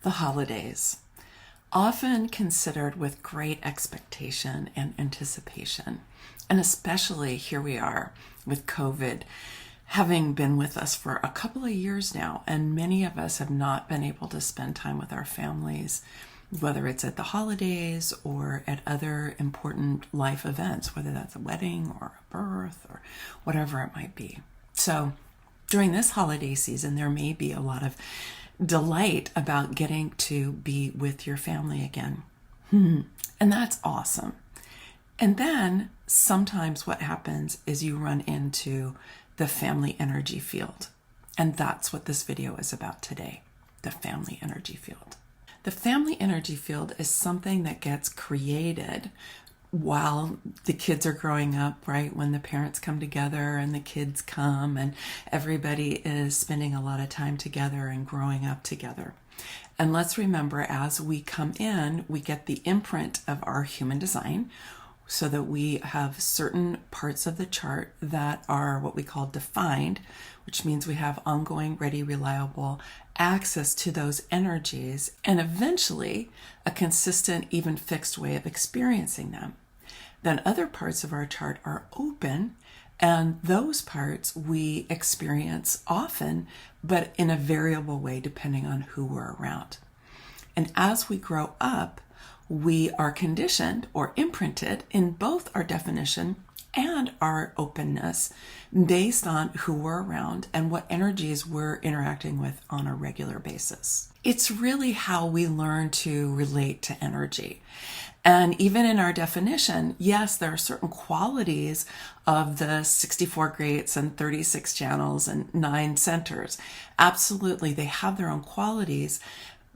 The holidays, often considered with great expectation and anticipation, and especially here we are with COVID having been with us for a couple of years now, and many of us have not been able to spend time with our families, whether it's at the holidays or at other important life events, whether that's a wedding or a birth or whatever it might be. So during this holiday season, there may be a lot of delight about getting to be with your family again. And that's awesome. And then sometimes what happens is you run into the family energy field. And that's what this video is about today, the family energy field. The family energy field is something that gets created while the kids are growing up, right? When the parents come together and the kids come and everybody is spending a lot of time together and growing up together. And let's remember, as we come in, we get the imprint of our human design so that we have certain parts of the chart that are what we call defined, which means we have ongoing, ready, reliable access to those energies and eventually a consistent, even fixed way of experiencing them. Then other parts of our chart are open, and those parts we experience often, but in a variable way depending on who we're around. And as we grow up, we are conditioned or imprinted in both our definition and our openness based on who we're around and what energies we're interacting with on a regular basis. It's really how we learn to relate to energy. And even in our definition, yes, there are certain qualities of the 64 gates and 36 channels and 9 centers. Absolutely, they have their own qualities.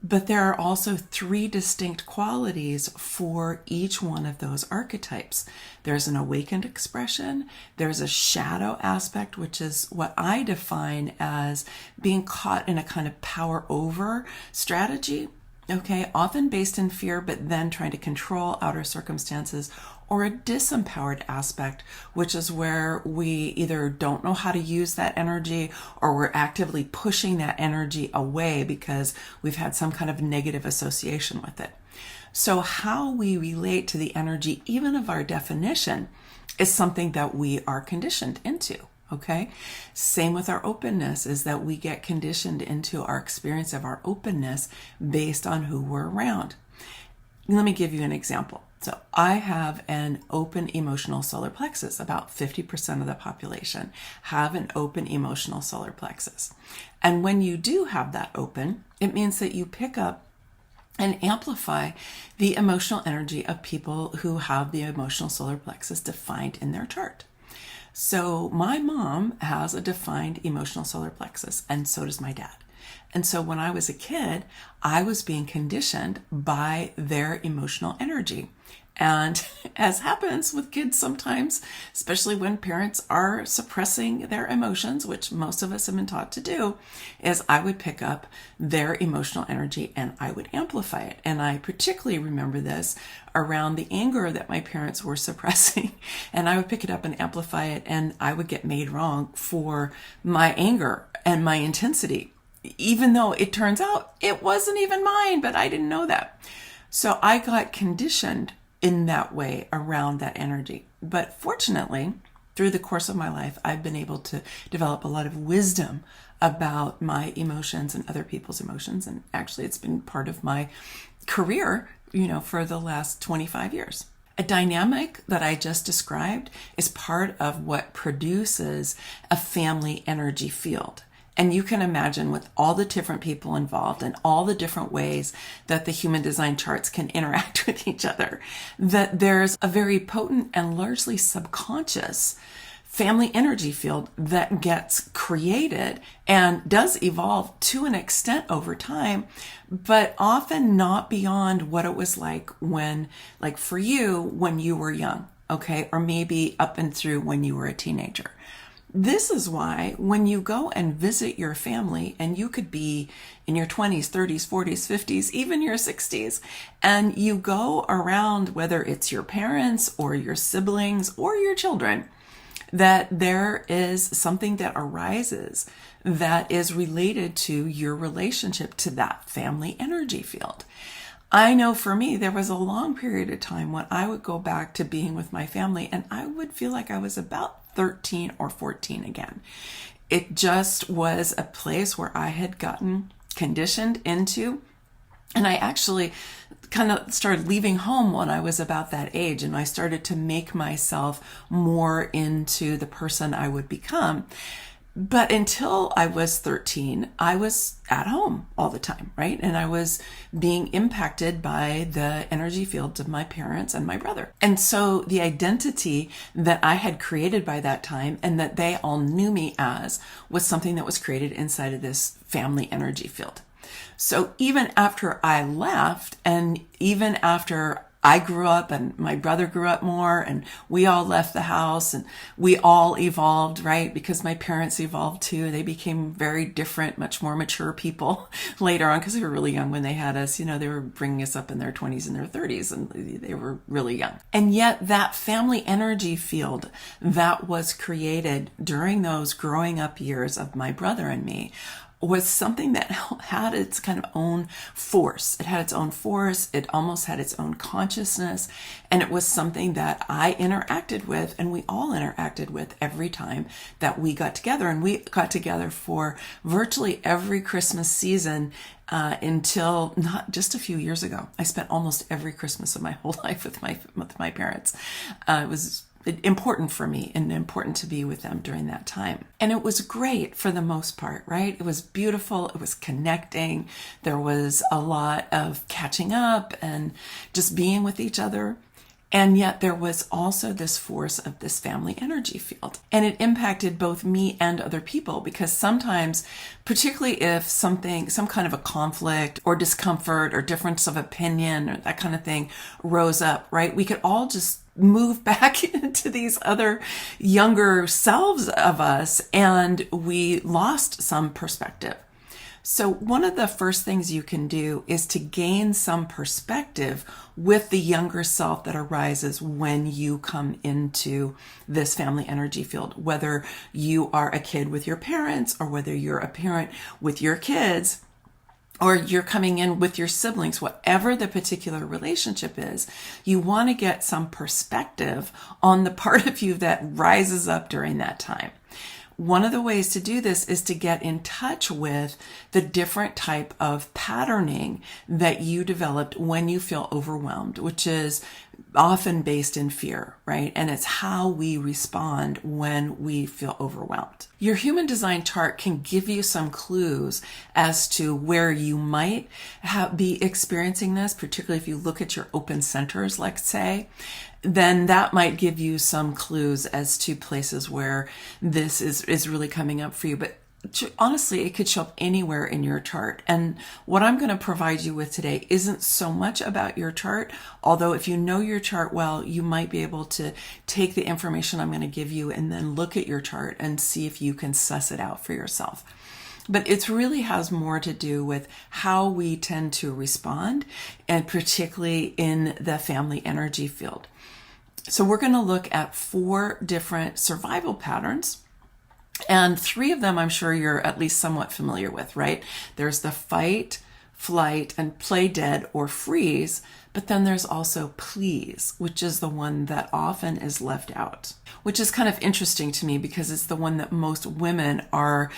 But there are also 3 distinct qualities for each one of those archetypes. There's an awakened expression, there's a shadow aspect, which is what I define as being caught in a kind of power over strategy, okay, often based in fear, but then trying to control outer circumstances, or a disempowered aspect, which is where we either don't know how to use that energy or we're actively pushing that energy away because we've had some kind of negative association with it. So how we relate to the energy, even of our definition, is something that we are conditioned into. Okay. Same with our openness, is that we get conditioned into our experience of our openness based on who we're around. Let me give you an example. So I have an open emotional solar plexus. About 50% of the population have an open emotional solar plexus. And when you do have that open, it means that you pick up and amplify the emotional energy of people who have the emotional solar plexus defined in their chart. So my mom has a defined emotional solar plexus, and so does my dad. And so when I was a kid, I was being conditioned by their emotional energy. And as happens with kids sometimes, especially when parents are suppressing their emotions, which most of us have been taught to do, is I would pick up their emotional energy and I would amplify it. And I particularly remember this around the anger that my parents were suppressing. And I would pick it up and amplify it, and I would get made wrong for my anger and my intensity, even though it turns out it wasn't even mine, but I didn't know that. So I got conditioned in that way around that energy. But fortunately, through the course of my life, I've been able to develop a lot of wisdom about my emotions and other people's emotions. And actually, it's been part of my career, for the last 25 years. A dynamic that I just described is part of what produces a family energy field. And you can imagine, with all the different people involved and all the different ways that the human design charts can interact with each other, that there's a very potent and largely subconscious family energy field that gets created and does evolve to an extent over time, but often not beyond what it was like for you, when you were young, okay? Or maybe up and through when you were a teenager. This is why when you go and visit your family, and you could be in your 20s, 30s, 40s, 50s, even your 60s, and you go around, whether it's your parents or your siblings or your children, that there is something that arises that is related to your relationship to that family energy field. I know for me, there was a long period of time when I would go back to being with my family and I would feel like I was about 13 or 14 again. It just was a place where I had gotten conditioned into, and I actually kind of started leaving home when I was about that age, and I started to make myself more into the person I would become. But until I was 13, I was at home all the time, right? And I was being impacted by the energy fields of my parents and my brother. And so the identity that I had created by that time and that they all knew me as was something that was created inside of this family energy field. So even after I left, and even after I grew up and my brother grew up more and we all left the house and we all evolved, right? Because my parents evolved too. They became very different, much more mature people later on because they were really young when they had us. They were bringing us up in their 20s and their 30s and they were really young. And yet that family energy field that was created during those growing up years of my brother and me was something that had its kind of own force. It had its own force. It almost had its own consciousness. And it was something that I interacted with and we all interacted with every time that we got together. And we got together for virtually every Christmas season until not just a few years ago. I spent almost every Christmas of my whole life with my parents. It was important for me and important to be with them during that time. And it was great for the most part, right? It was beautiful. It was connecting. There was a lot of catching up and just being with each other. And yet there was also this force of this family energy field. And it impacted both me and other people because sometimes, particularly if some kind of a conflict or discomfort or difference of opinion or that kind of thing rose up, right? We could all just move back into these other younger selves of us and we lost some perspective. So one of the first things you can do is to gain some perspective with the younger self that arises when you come into this family energy field, whether you are a kid with your parents or whether you're a parent with your kids, or you're coming in with your siblings, whatever the particular relationship is, you want to get some perspective on the part of you that rises up during that time. One of the ways to do this is to get in touch with the different type of patterning that you developed when you feel overwhelmed, which is often based in fear, right? And it's how we respond when we feel overwhelmed. Your human design chart can give you some clues as to where you might be experiencing this, particularly if you look at your open centers, let's say. Then that might give you some clues as to places where this is really coming up for you. But honestly, it could show up anywhere in your chart. And what I'm going to provide you with today isn't so much about your chart, although if you know your chart well, you might be able to take the information I'm going to give you and then look at your chart and see if you can suss it out for yourself. But it really has more to do with how we tend to respond, and particularly in the family energy field. So we're going to look at 4 different survival patterns, and 3 of them I'm sure you're at least somewhat familiar with, right? There's the fight, flight, and play dead or freeze, but then there's also please, which is the one that often is left out, which is kind of interesting to me because it's the one that most women are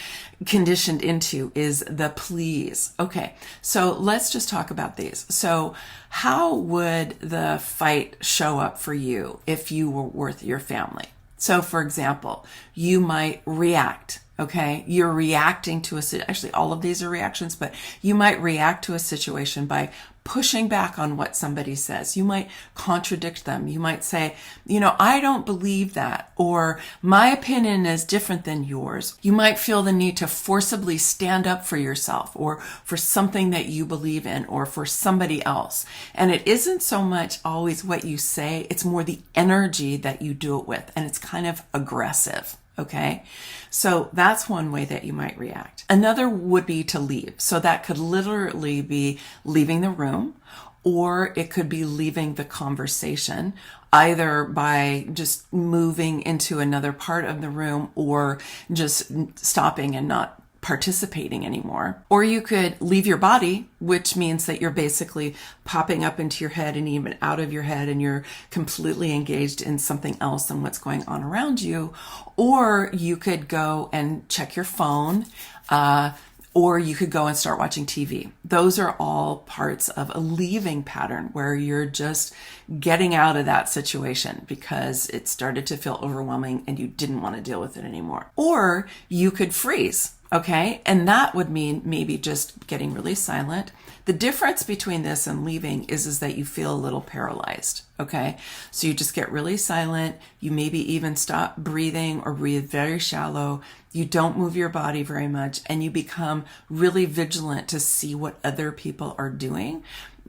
conditioned into, is the please. Okay, so let's just talk about these. So how would the fight show up for you if you were with your family? So for example, you might react. Okay, you're reacting to actually all of these are reactions, but you might react to a situation by pushing back on what somebody says. You might contradict them. You might say, I don't believe that, or my opinion is different than yours. You might feel the need to forcibly stand up for yourself or for something that you believe in or for somebody else. And it isn't so much always what you say, it's more the energy that you do it with, and it's kind of aggressive. Okay, so that's one way that you might react. Another would be to leave. So that could literally be leaving the room, or it could be leaving the conversation, either by just moving into another part of the room or just stopping and not participating anymore. Or you could leave your body, which means that you're basically popping up into your head and even out of your head, and you're completely engaged in something else than what's going on around you. Or you could go and check your phone, or you could go and start watching TV. Those are all parts of a leaving pattern where you're just getting out of that situation because it started to feel overwhelming and you didn't want to deal with it anymore. Or you could freeze. Okay, and that would mean maybe just getting really silent. The difference between this and leaving is that you feel a little paralyzed. Okay, so you just get really silent. You maybe even stop breathing or breathe very shallow. You don't move your body very much, and you become really vigilant to see what other people are doing.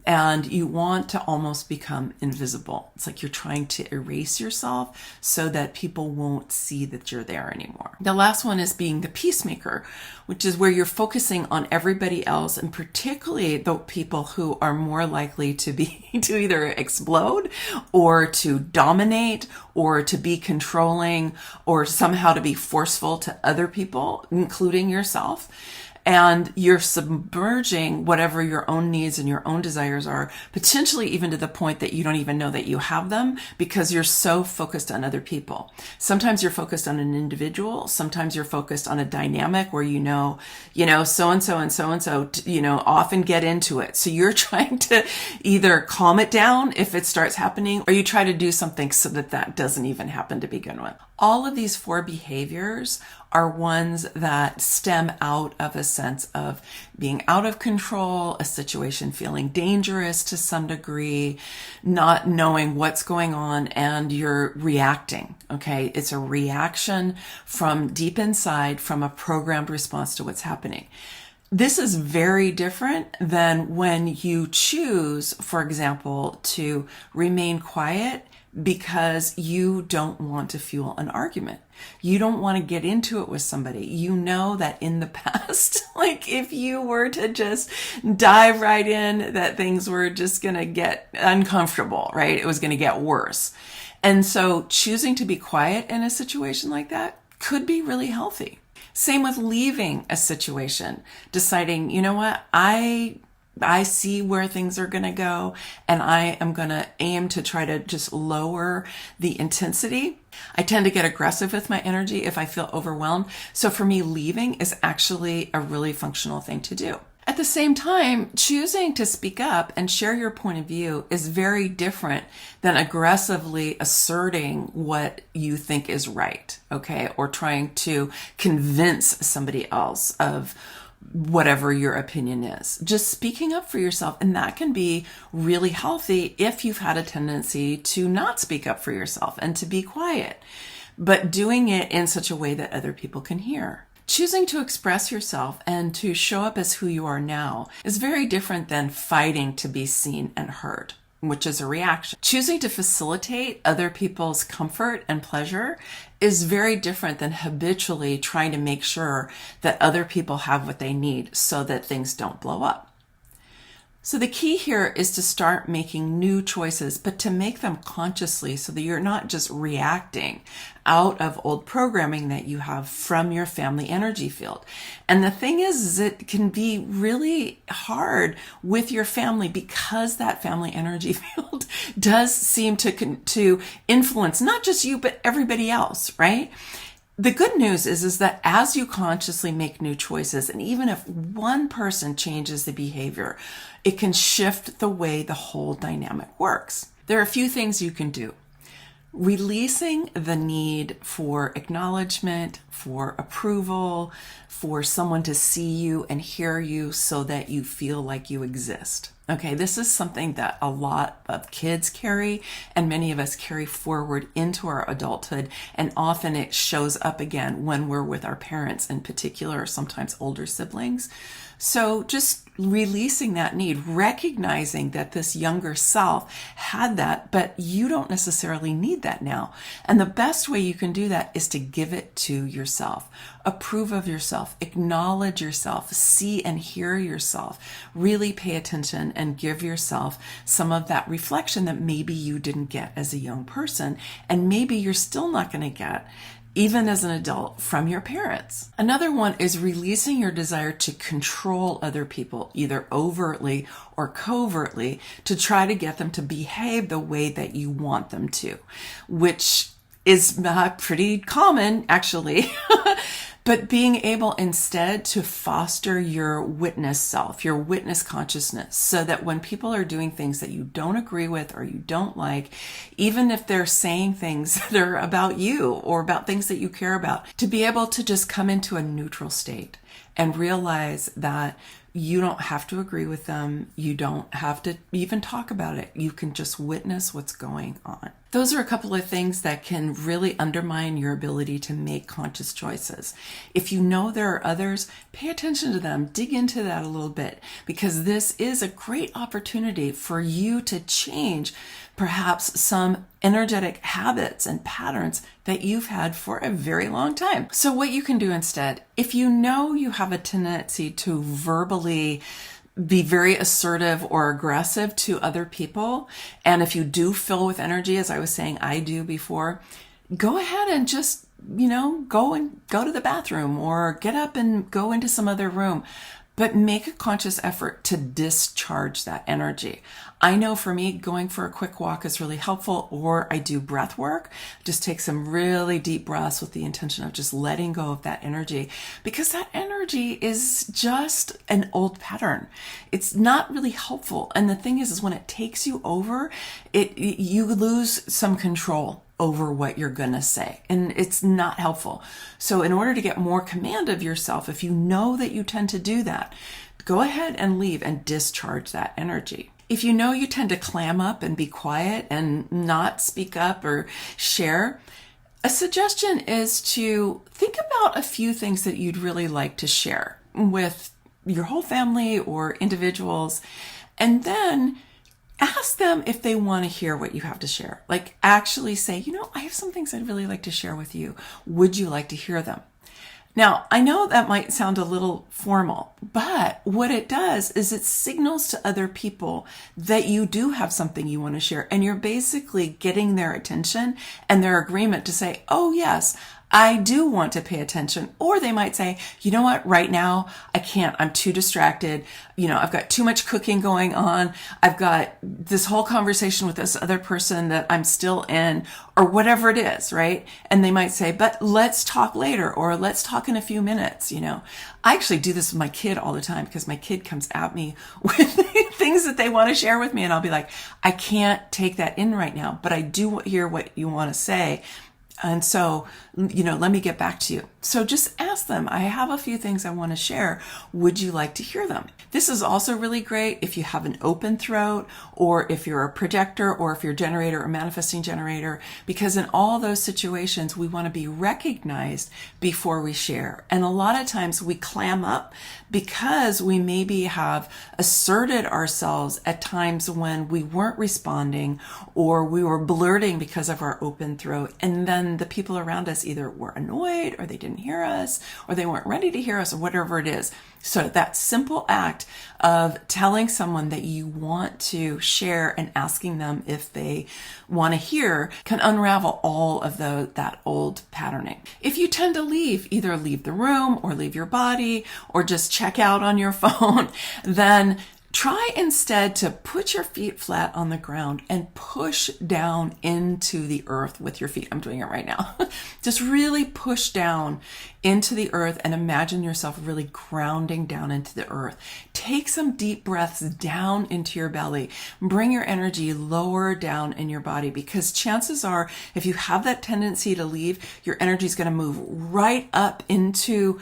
And you want to almost become invisible. It's like you're trying to erase yourself so that people won't see that you're there anymore. The last one is being the peacemaker, which is where you're focusing on everybody else, and particularly the people who are more likely to either explode or to dominate or to be controlling or somehow to be forceful to other people, including yourself. And you're submerging whatever your own needs and your own desires are, potentially even to the point that you don't even know that you have them because you're so focused on other people. Sometimes you're focused on an individual. Sometimes you're focused on a dynamic where so-and-so and so-and-so, often get into it. So you're trying to either calm it down if it starts happening, or you try to do something so that doesn't even happen to begin with. All of these 4 behaviors are ones that stem out of a sense of being out of control, a situation feeling dangerous to some degree, not knowing what's going on, and you're reacting. Okay, it's a reaction from deep inside, from a programmed response to what's happening. This is very different than when you choose, for example, to remain quiet because you don't want to fuel an argument. You don't want to get into it with somebody. You know that in the past, like if you were to just dive right in, that things were just going to get uncomfortable, right? It was going to get worse. And so choosing to be quiet in a situation like that could be really healthy. Same with leaving a situation, deciding, you know what, I see where things are going to go, and I am going to aim to try to just lower the intensity. I tend to get aggressive with my energy if I feel overwhelmed. So for me, leaving is actually a really functional thing to do. At the same time, choosing to speak up and share your point of view is very different than aggressively asserting what you think is right, okay? Or trying to convince somebody else of whatever your opinion is. Just speaking up for yourself, and that can be really healthy if you've had a tendency to not speak up for yourself and to be quiet, but doing it in such a way that other people can hear. Choosing to express yourself and to show up as who you are now is very different than fighting to be seen and heard, which is a reaction. Choosing to facilitate other people's comfort and pleasure is very different than habitually trying to make sure that other people have what they need so that things don't blow up. So the key here is to start making new choices, but to make them consciously so that you're not just reacting out of old programming that you have from your family energy field. And the thing is it can be really hard with your family because that family energy field does seem to influence not just you, but everybody else, right? The good news is that as you consciously make new choices, and even if one person changes the behavior, it can shift the way the whole dynamic works. There are a few things you can do. Releasing the need for acknowledgement, for approval, for someone to see you and hear you so that you feel like you exist. Okay, this is something that a lot of kids carry, and many of us carry forward into our adulthood, and often it shows up again when we're with our parents in particular, or sometimes older siblings. So just releasing that need, recognizing that this younger self had that, but you don't necessarily need that now. And the best way you can do that is to give it to yourself. Approve of yourself, acknowledge yourself, see and hear yourself, really pay attention and give yourself some of that reflection that maybe you didn't get as a young person, and maybe you're still not going to get even as an adult from your parents. Another one is releasing your desire to control other people, either overtly or covertly, to try to get them to behave the way that you want them to, which is pretty common, actually. But being able instead to foster your witness self, your witness consciousness, so that when people are doing things that you don't agree with or you don't like, even if they're saying things that are about you or about things that you care about, to be able to just come into a neutral state and realize that you don't have to agree with them. You don't have to even talk about it. You can just witness what's going on. Those are a couple of things that can really undermine your ability to make conscious choices. If you know there are others, pay attention to them, dig into that a little bit, because this is a great opportunity for you to change perhaps some energetic habits and patterns that you've had for a very long time. So what you can do instead, if you know you have a tendency to verbally be very assertive or aggressive to other people, and if you do fill with energy, as I was saying I do before, go ahead and just, go to the bathroom or get up and go into some other room. But make a conscious effort to discharge that energy. I know for me, going for a quick walk is really helpful, or I do breath work. Just take some really deep breaths with the intention of just letting go of that energy, because that energy is just an old pattern. It's not really helpful. And the thing is when it takes you over, you lose some control over what you're going to say, and it's not helpful. So in order to get more command of yourself, if you know that you tend to do that, go ahead and leave and discharge that energy. If you know you tend to clam up and be quiet and not speak up or share, a suggestion is to think about a few things that you'd really like to share with your whole family or individuals, and then ask them if they want to hear what you have to share. Like actually say, I have some things I'd really like to share with you. Would you like to hear them? Now, I know that might sound a little formal, but what it does is it signals to other people that you do have something you want to share, and you're basically getting their attention and their agreement to say, oh yes, I do want to pay attention. Or they might say, you know what, right now I can't, I'm too distracted. I've got too much cooking going on. I've got this whole conversation with this other person that I'm still in, or whatever it is, right? And they might say, but let's talk later, or let's talk in a few minutes. I actually do this with my kid all the time, because my kid comes at me with things that they want to share with me. And I'll be like, I can't take that in right now, but I do hear what you want to say. And so, let me get back to you. So just ask them, I have a few things I want to share. Would you like to hear them? This is also really great if you have an open throat, or if you're a projector, or if you're a generator or manifesting generator, because in all those situations, we want to be recognized before we share. And a lot of times we clam up because we maybe have asserted ourselves at times when we weren't responding, or we were blurting because of our open throat. And then the people around us either were annoyed, or they didn't hear us, or they weren't ready to hear us, or whatever it is. So that simple act of telling someone that you want to share and asking them if they want to hear can unravel all of that old patterning. If you tend to either leave the room or leave your body or just check out on your phone, then try instead to put your feet flat on the ground and push down into the earth with your feet. I'm doing it right now. Just really push down into the earth and imagine yourself really grounding down into the earth. Take some deep breaths down into your belly. Bring your energy lower down in your body, because chances are if you have that tendency to leave, your energy is going to move right up into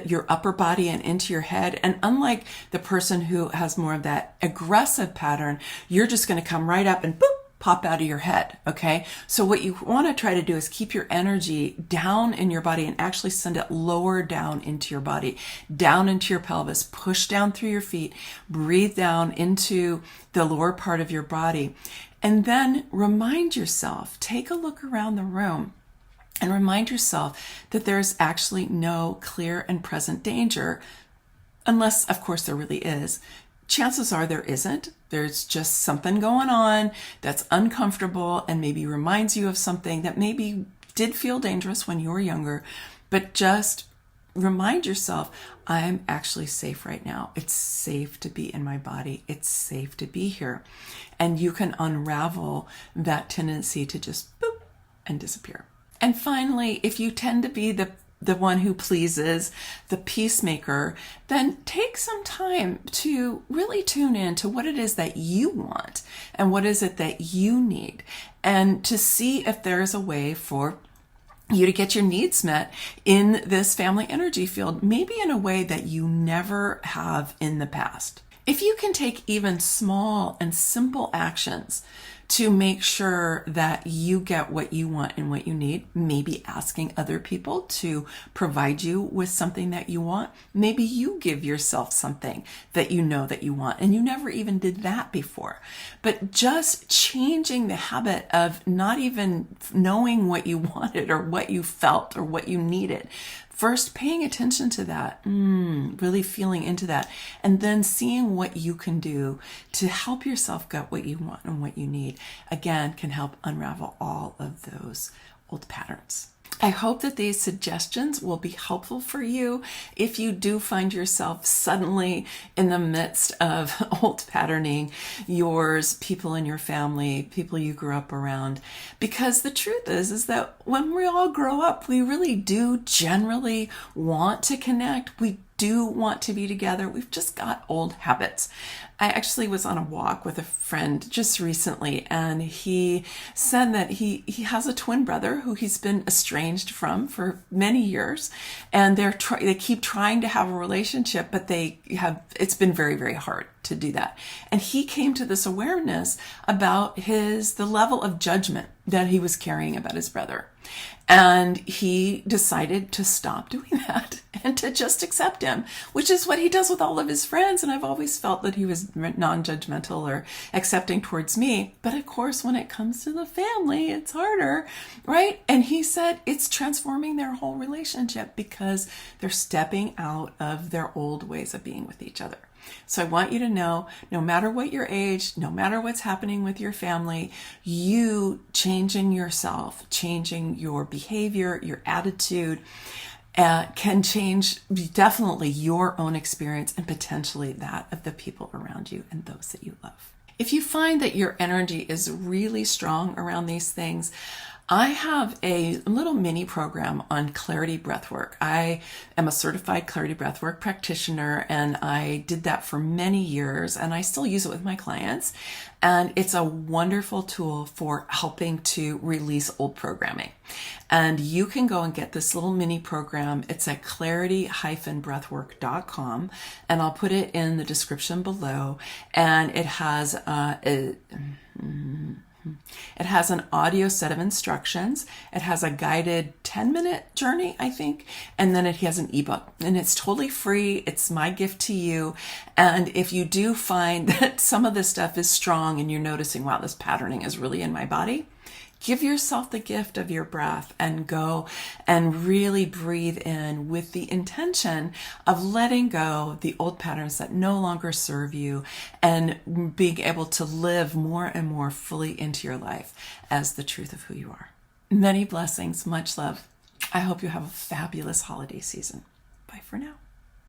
your upper body and into your head. And unlike the person who has more of that aggressive pattern, you're just going to come right up and boop, pop out of your head, okay? So what you want to try to do is keep your energy down in your body and actually send it lower down into your body, down into your pelvis, push down through your feet, breathe down into the lower part of your body. And then remind yourself, take a look around the room and remind yourself that there's actually no clear and present danger, unless, of course, there really is. Chances are there isn't. There's just something going on that's uncomfortable and maybe reminds you of something that maybe did feel dangerous when you were younger, but just remind yourself, I'm actually safe right now. It's safe to be in my body. It's safe to be here. And you can unravel that tendency to just boop and disappear. And finally, if you tend to be the one who pleases, the peacemaker, then take some time to really tune in to what it is that you want and what is it that you need, and to see if there is a way for you to get your needs met in this family energy field, maybe in a way that you never have in the past. If you can take even small and simple actions to make sure that you get what you want and what you need, maybe asking other people to provide you with something that you want, maybe you give yourself something that you know that you want and you never even did that before. But just changing the habit of not even knowing what you wanted or what you felt or what you needed. First, paying attention to that, really feeling into that, and then seeing what you can do to help yourself get what you want and what you need, again, can help unravel all of those old patterns. I hope that these suggestions will be helpful for you if you do find yourself suddenly in the midst of old patterning, yours, people in your family, people you grew up around. Because the truth is that when we all grow up, we really do generally want to connect. We do want to be together. We've just got old habits. I actually was on a walk with a friend just recently, and he said that he has a twin brother who he's been estranged from for many years, and they keep trying to have a relationship, but it's been very, very hard to do that. And he came to this awareness about the level of judgment that he was carrying about his brother. And he decided to stop doing that and to just accept him, which is what he does with all of his friends. And I've always felt that he was non-judgmental or accepting towards me. But of course, when it comes to the family, it's harder, right? And he said it's transforming their whole relationship because they're stepping out of their old ways of being with each other. So I want you to know, no matter what your age, no matter what's happening with your family, you changing yourself, changing your behavior, your attitude, can change definitely your own experience and potentially that of the people around you and those that you love. If you find that your energy is really strong around these things, I have a little mini program on clarity breathwork. I am a certified clarity breathwork practitioner, and I did that for many years, and I still use it with my clients. And it's a wonderful tool for helping to release old programming. And you can go and get this little mini program. It's at clarity-breathwork.com, and I'll put it in the description below. And it has It has an audio set of instructions. It has a guided 10-minute journey, I think, and then it has an ebook, and it's totally free. It's my gift to you. And if you do find that some of this stuff is strong and you're noticing, wow, this patterning is really in my body, give yourself the gift of your breath and go and really breathe in with the intention of letting go the old patterns that no longer serve you and being able to live more and more fully into your life as the truth of who you are. Many blessings, much love. I hope you have a fabulous holiday season. Bye for now.